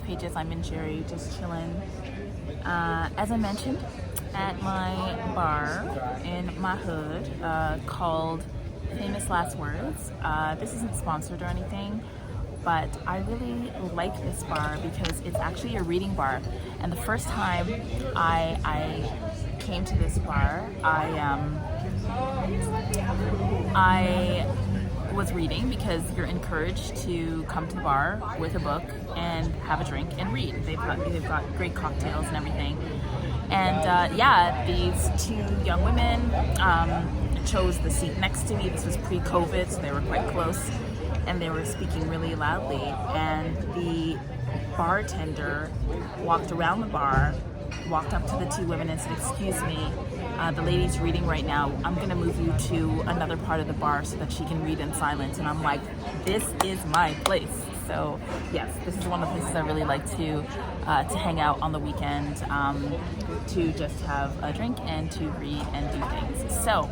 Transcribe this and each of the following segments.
Pages. I'm in Jerry, just chilling. As I mentioned, at my bar in my hood called Famous Last Words. This isn't sponsored or anything, but I really like this bar because it's actually a reading bar. And the first time I came to this bar, I was reading because you're encouraged to come to the bar with a book and have a drink and read. They've got great cocktails and everything. And yeah, these two young women chose the seat next to me. This was pre-COVID, so they were quite close, and they were speaking really loudly. And the bartender walked around the bar, walked up to the two women and said, "Excuse me, the lady's reading right now. I'm gonna move you to another part of the bar so that she can read in silence." And I'm like, this is my place. So yes, this is one of the places I really like to hang out on the weekend, to just have a drink and to read and do things. So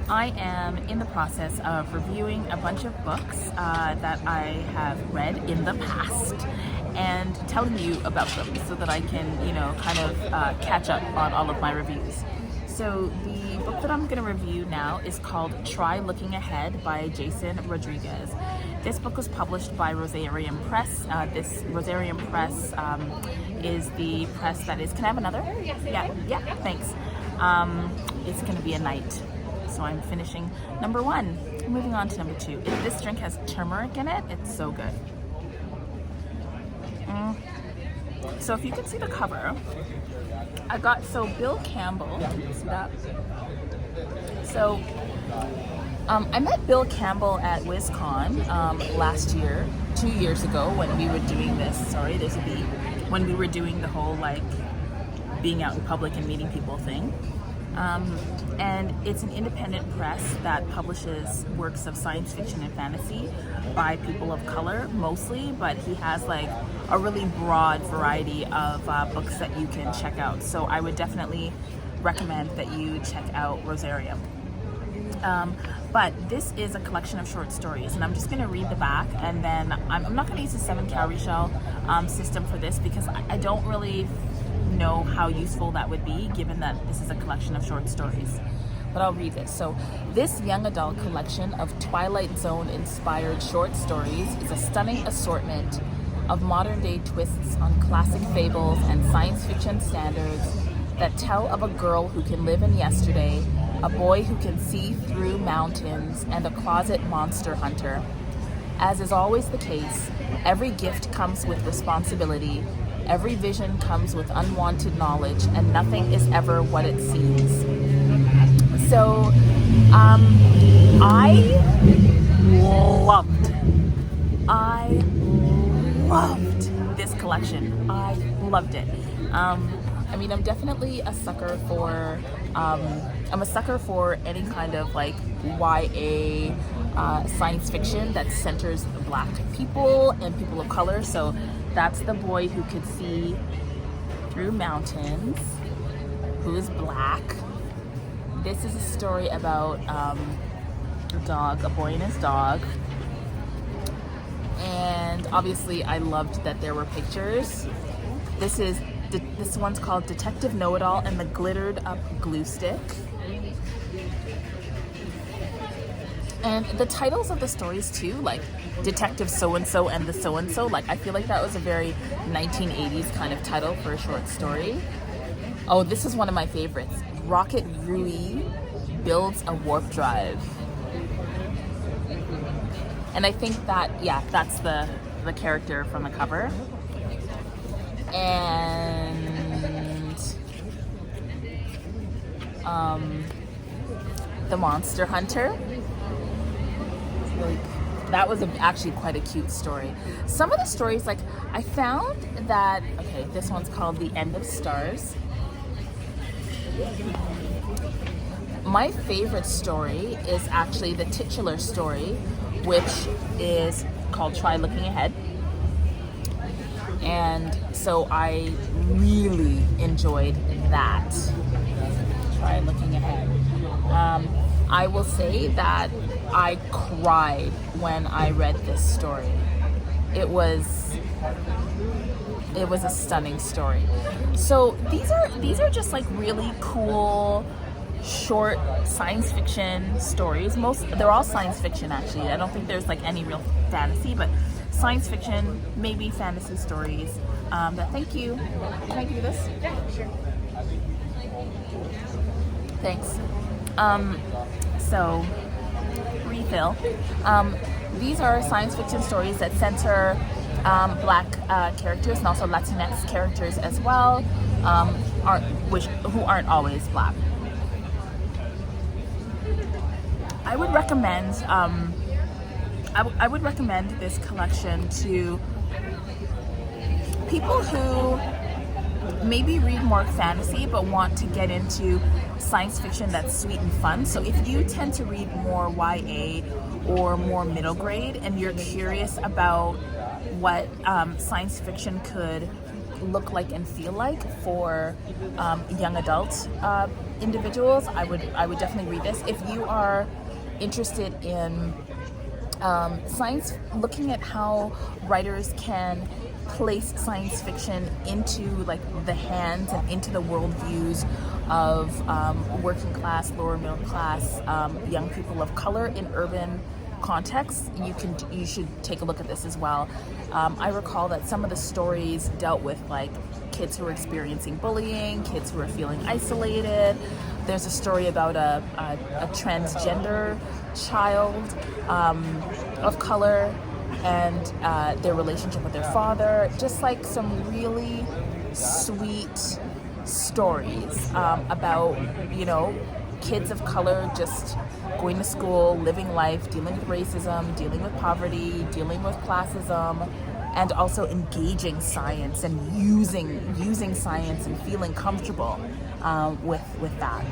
I am in the process of reviewing a bunch of books that I have read in the past and telling you about them so that I can, kind of catch up on all of my reviews. So the book that I'm going to review now is called Try Looking Ahead by Jason Rodriguez. This book was published by Rosarium Press. This Rosarium Press is the press that is... Can I have another? Yeah, thanks. It's going to be a night. So I'm finishing number 1. Moving on to number 2. This drink has turmeric in it. It's so good. So if you can see the cover, Bill Campbell, see that? So I met Bill Campbell at WizCon last year, 2 years ago, when we were doing this. Sorry, there's a beat. When we were doing the whole being out in public and meeting people thing. And it's an independent press that publishes works of science fiction and fantasy by people of color mostly, but he has a really broad variety of books that you can check out. So I would definitely recommend that you check out Rosarium. But this is a collection of short stories, and I'm just going to read the back, and then I'm not going to use the 7-calorie shell system for this because I don't really know how useful that would be given that this is a collection of short stories. But I'll read this. So this young adult collection of Twilight Zone inspired short stories is a stunning assortment of modern day twists on classic fables and science fiction standards that tell of a girl who can live in yesterday, a boy who can see through mountains, and a closet monster hunter. As is always the case, every gift comes with responsibility. Every vision comes with unwanted knowledge, and nothing is ever what it seems. So, I loved this collection. I loved it. I'm definitely a sucker for, I'm a sucker for any kind of YA science fiction that centers Black people and people of color. So that's the boy who could see through mountains, who is Black. This is a story about a boy and his dog. And obviously I loved that there were pictures. This one's called Detective Know-It-All and the Glittered Up Glue Stick. And the titles of the stories too, Detective So-and-so and the So-and-so, I feel like that was a very 1980s kind of title for a short story. Oh, this is one of my favorites. Rocket Rui builds a warp drive. And I think that's the character from the cover. And the Monster Hunter. That was actually quite a cute story. Some of the stories, I found that, okay, this one's called The End of Stars. My favorite story is actually the titular story, which is called Try Looking Ahead. And so I really enjoyed that. Try Looking Ahead. I will say that I cried when I read this story. It was It was a stunning story. So these are just like really cool short science fiction stories. They're all science fiction actually. I don't think there's like any real fantasy, but science fiction, maybe fantasy stories. But thank you. Can I give you this? Yeah, sure. Thanks. So refill. These are science fiction stories that center Black characters and also Latinx characters as well, who aren't always Black. I would recommend I would recommend this collection to people who maybe read more fantasy but want to get into science fiction that's sweet and fun. So if you tend to read more YA or more middle grade and you're curious about what science fiction could look like and feel like for young adult individuals, I would definitely read this. If you are interested in science, looking at how writers can place science fiction into like the hands and into the worldviews of working class, lower middle class, young people of color in urban contexts, you should take a look at this as well. I recall that some of the stories dealt with like kids who are experiencing bullying, kids who are feeling isolated. There's a story about a transgender child of color and their relationship with their father. Just like some really sweet stories about, you know, kids of color just going to school, living life, dealing with racism, dealing with poverty, dealing with classism, and also engaging science and using science and feeling comfortable with that.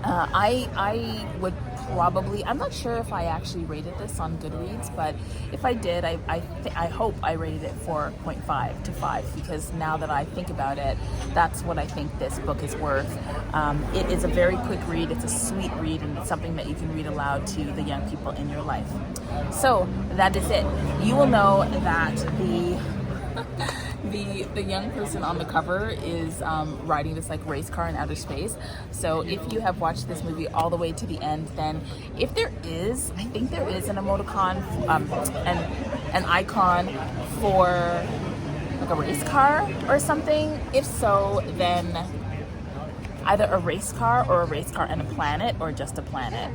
I would probably, I'm not sure if I actually rated this on Goodreads, but if I did, I hope I rated it 4.5 to 5, because now that I think about it, that's what I think this book is worth. It is a very quick read, it's a sweet read, and it's something that you can read aloud to the young people in your life. So that is it. You will know that the young person on the cover is riding this like race car in outer space. So if you have watched this movie all the way to the end, then if there is, I think there is an emoticon, an icon for like a race car or something. If so, then either a race car or a race car and a planet, or just a planet.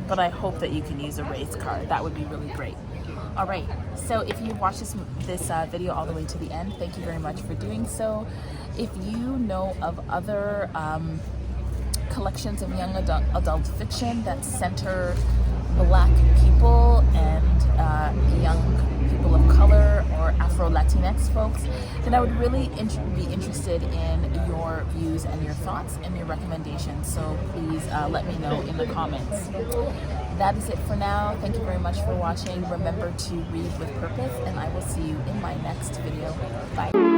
But I hope that you can use a race car. That would be really great. All right, so if you've watched this video all the way to the end, thank you very much for doing so. If you know of other collections of young adult fiction that center Black people and young people of color or Afro-Latinx folks, then I would really be interested in your views and your thoughts and your recommendations. So please let me know in the comments. That is it for now. Thank you very much for watching. Remember to read with purpose, and I will see you in my next video. Bye.